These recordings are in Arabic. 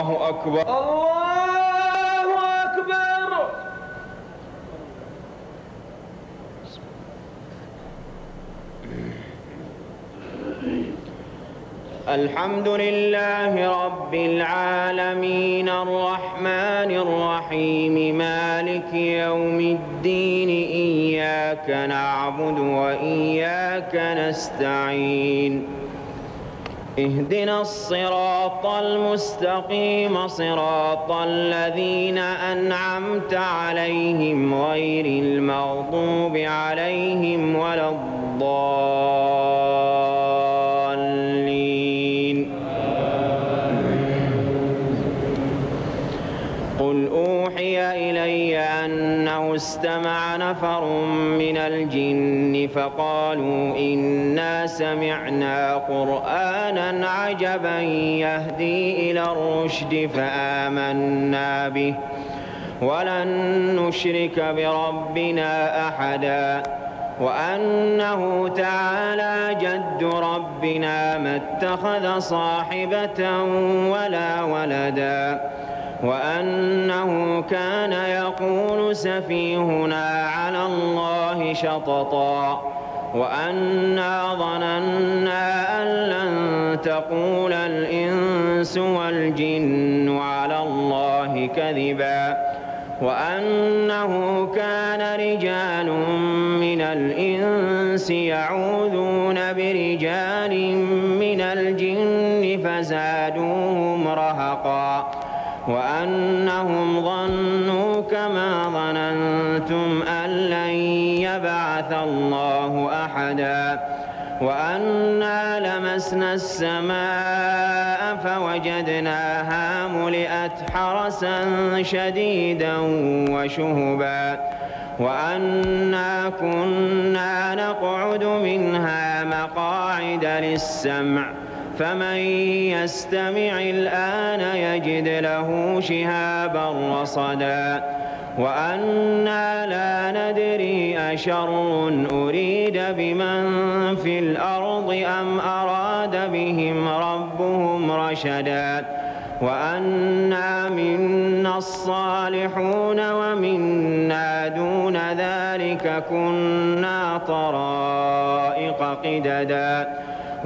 الله أكبر. الله أكبر. الحمد لله رب العالمين الرحمن الرحيم مالك يوم الدين إياك نعبد وإياك نستعين اهدنا الصراط المستقيم صراط الذين أنعمت عليهم غير المغضوب عليهم ولا الضالين. قل أوحي إلي أنه استمع نفر من الجن فقالوا إنا سمعنا قرآنا عجبا يهدي إلى الرشد فآمنا به ولن نشرك بربنا أحدا وأنه تعالى جد ربنا ما اتخذ صاحبة ولا ولدا وأنه كان يقول سفيهنا على الله شططا وأنا ظننا أن لن تقول الإنس والجن على الله كذبا وأنه كان رجال من الإنس يعوذون برجال من الجن فزادوهم رهقا وأنهم ظنوا كما ظننتم أن لن يبعث الله أحدا وأنا لمسنا السماء فوجدناها ملئت حرسا شديدا وشهبا وأنا كنا نقعد منها مقاعد للسمع فمن يستمع الآن يجد له شهابا رصدا وأنا لا ندري أشر أريد بمن في الأرض أم أراد بهم ربهم رشدا وأنا منا الصالحون ومنا دون ذلك كنا طرائق قددا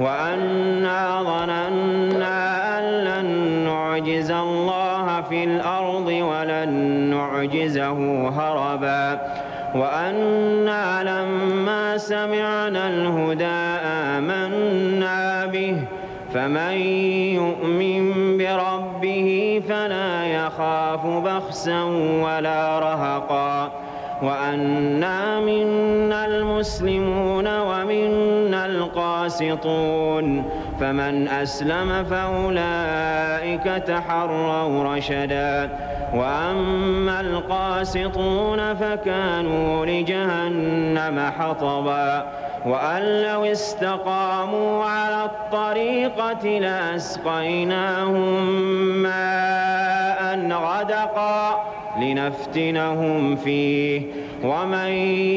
وأنا ظننا أن لن نعجز الله في الأرض ولن نعجزه هربا وأنا لما سمعنا الهدى آمنا به فمن يؤمن بربه فلا يخاف بخسا ولا رهقا وأنا منا المسلمون ومنا القاسطون فمن أسلم فأولئك تحروا رشدا وأما القاسطون فكانوا لجهنم حطبا وأن لو استقاموا على الطريقة لأسقيناهم ماء غدقا لنفتنهم فيه ومن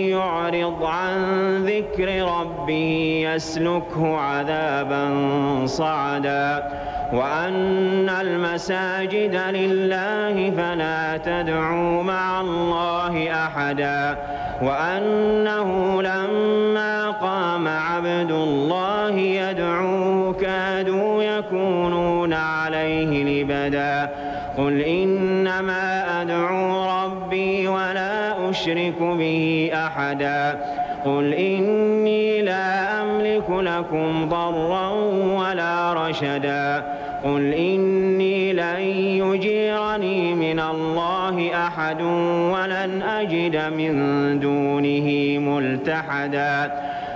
يعرض عن ذكر ربه يسلكه عذابا صعدا وأن المساجد لله فلا تدعوا مع الله أحدا وأنه لما قام عبد الله يدعوه كادوا يكونون عليه لبدا قل إنما أدعو ربي ولا أشرك به أحدا قل إني لا أملك لكم ضرا ولا رشدا قل إني لن يجيرني من الله أحد ولن أجد من دونه ملتحدا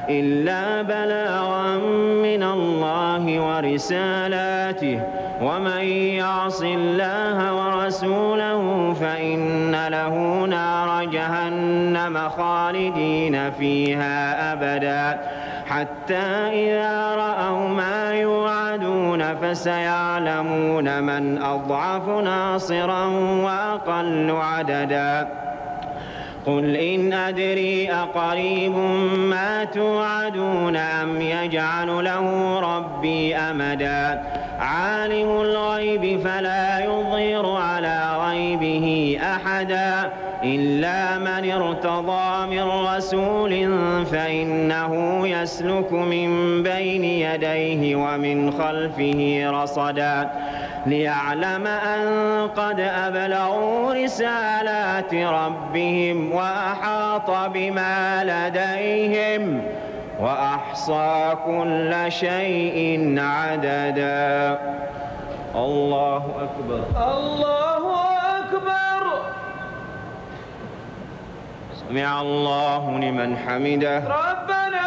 إلا بلاغا من الله ورسالاته ومن يعص الله ورسوله فإن له نار جهنم خالدين فيها أبدا حتى إذا رأوا ما يوعدون فسيعلمون من أضعف ناصرا وأقل عددا قل إن أدري أقريب ما توعدون أم يجعل له ربي أمدا عالم الغيب فلا يظهر على غيبه أحدا إلا من ارتضى من رسول فإنه يسلك من بين يديه ومن خلفه رصدا ليعلم أن قد أبلغوا رسالات ربهم وأحاط بما لديهم وأحصى كل شيء عددا. الله أكبر. الله أكبر. سمع الله لمن حمده. ربنا